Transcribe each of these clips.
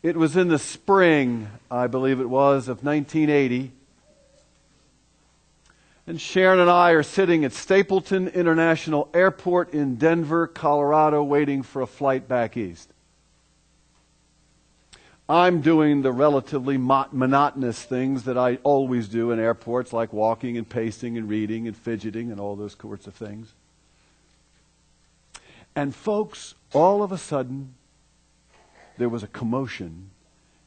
It was in the spring, I believe it was, of 1980. And Sharon and I are sitting at Stapleton International Airport in Denver, Colorado, waiting for a flight back east. I'm doing the relatively monotonous things that I always do in airports, like walking and pacing and reading and fidgeting and all those sorts of things. And folks, all of a sudden, there was a commotion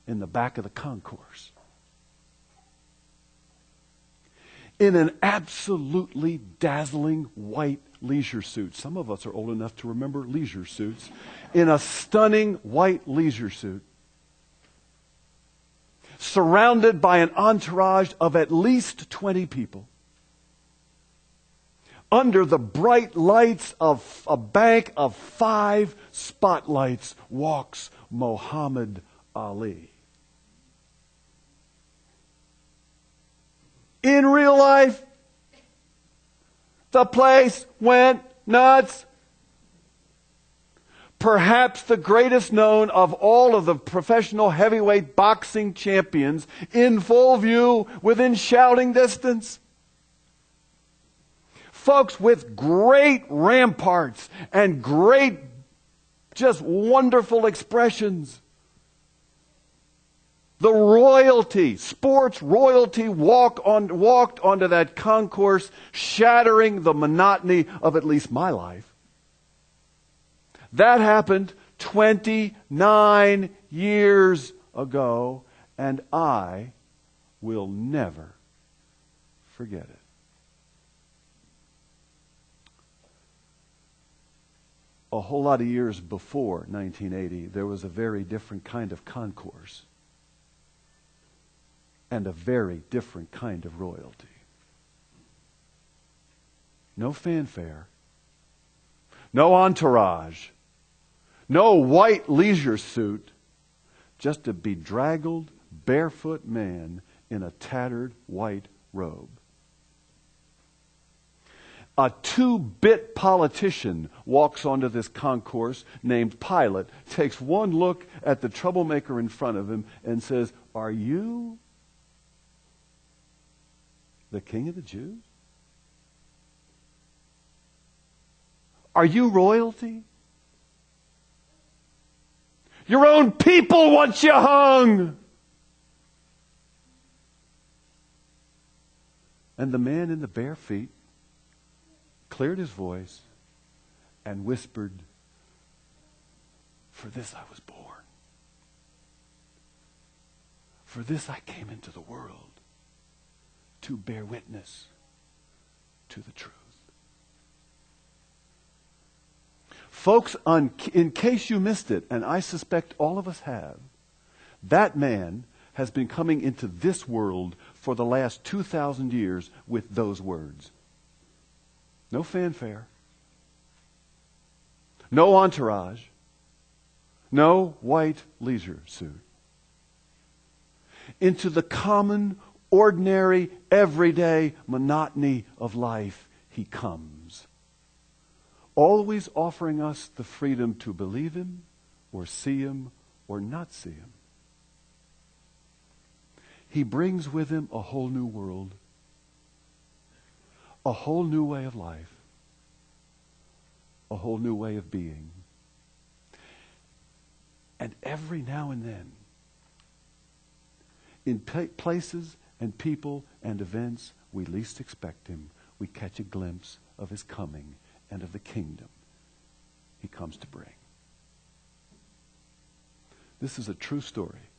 in the back of the concourse. In an absolutely dazzling white leisure suit. Some of us are old enough to remember leisure suits. In a stunning white leisure suit, surrounded by an entourage of at least 20 people, under the bright lights of a bank of 5 spotlights, walks Muhammad Ali. In real life, the place went nuts. Perhaps the greatest known of all of the professional heavyweight boxing champions, in full view, within shouting distance. Folks with great ramparts and great, just wonderful expressions. The royalty, sports royalty, walked onto that concourse, shattering the monotony of at least my life. That happened 29 years ago, and I will never forget it. A whole lot of years before 1980, there was a very different kind of concourse and a very different kind of royalty. No fanfare, no entourage, no white leisure suit, just a bedraggled, barefoot man in a tattered white robe. A 2-bit politician walks onto this concourse named Pilate, takes one look at the troublemaker in front of him and says, "Are you the King of the Jews? Are you royalty? Your own people want you hung." And the man in the bare feet cleared his voice and whispered, "For this I was born. For this I came into the world, to bear witness to the truth." Folks, in case you missed it, and I suspect all of us have, that man has been coming into this world for the last 2,000 years with those words. No fanfare, no entourage, no white leisure suit. Into the common, ordinary, everyday monotony of life he comes, always offering us the freedom to believe him or see him or not see him. He brings with him a whole new world, a whole new way of life, a whole new way of being. And every now and then, in places and people and events we least expect him, we catch a glimpse of his coming and of the kingdom he comes to bring. This is a true story.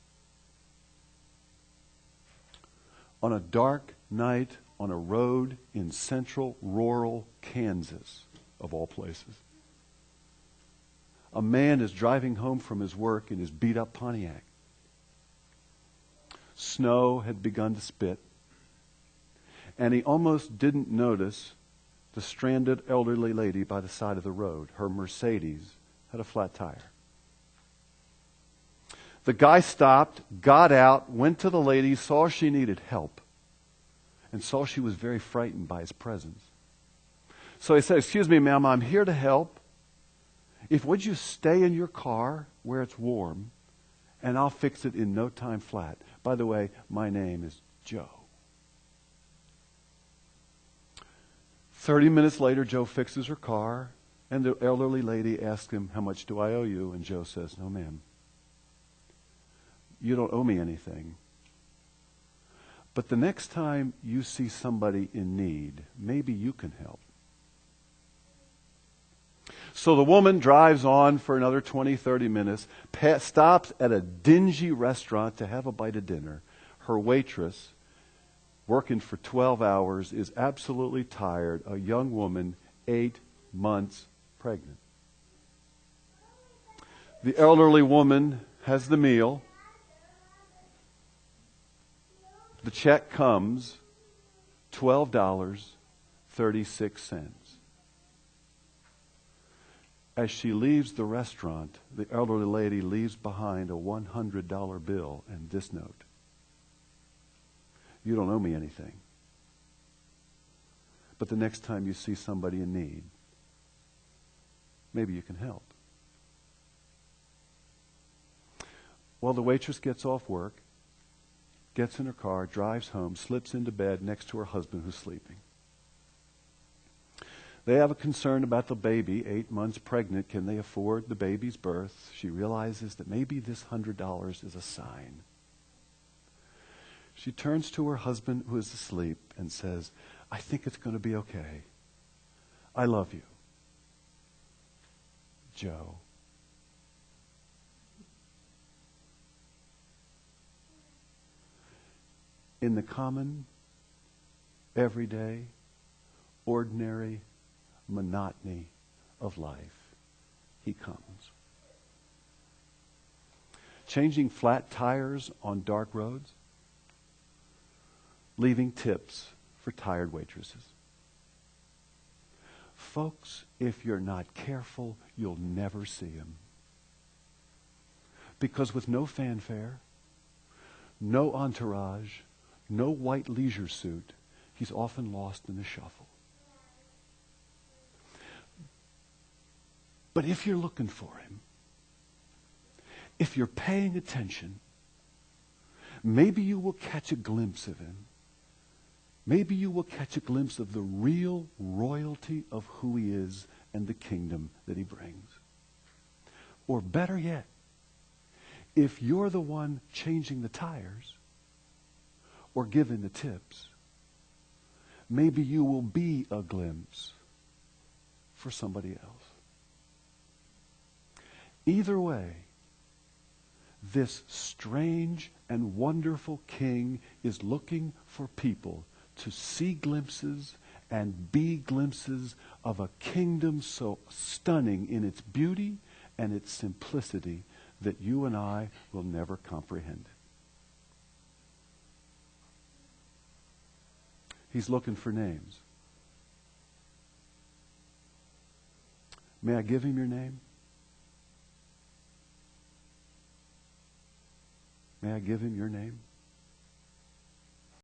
On a dark night on a road in central rural Kansas, of all places, a man is driving home from his work in his beat-up Pontiac. Snow had begun to spit, and he almost didn't notice the stranded elderly lady by the side of the road. Her Mercedes had a flat tire. The guy stopped, got out, went to the lady, saw she needed help, and saw she was very frightened by his presence. So he said, "Excuse me, ma'am, I'm here to help. Would you stay in your car where it's warm, and I'll fix it in no time flat. By the way, my name is Joe. 30 minutes later, Joe fixes her car, and the elderly lady asks him, how much do I owe you? And Joe says, no, ma'am. You don't owe me anything. But the next time you see somebody in need, maybe you can help. So the woman drives on for another 20, 30 minutes, stops at a dingy restaurant to have a bite of dinner. Her waitress, working for 12 hours, is absolutely tired. A young woman, 8 months pregnant. The elderly woman has the meal. The check comes, $12.36. As she leaves the restaurant, the elderly lady leaves behind a $100 bill and this note. You don't owe me anything. But the next time you see somebody in need, maybe you can help. Well, the waitress gets off work, gets in her car, drives home, slips into bed next to her husband who's sleeping. They have a concern about the baby, 8 months pregnant. Can they afford the baby's birth? She realizes that maybe this $100 is a sign. She turns to her husband who is asleep and says, I think it's going to be okay. I love you. Joe. In the common, everyday, ordinary monotony of life, he comes. Changing flat tires on dark roads, leaving tips for tired waitresses. Folks, if you're not careful, you'll never see him. Because with no fanfare, no entourage, no white leisure suit, he's often lost in the shuffle. But if you're looking for him, if you're paying attention, maybe you will catch a glimpse of him. Maybe you will catch a glimpse of the real royalty of who he is and the kingdom that he brings. Or better yet, if you're the one changing the tires or giving the tips, maybe you will be a glimpse for somebody else. Either way, this strange and wonderful king is looking for people to see glimpses and be glimpses of a kingdom so stunning in its beauty and its simplicity that you and I will never comprehend it. He's looking for names. May I give him your name? May I give him your name?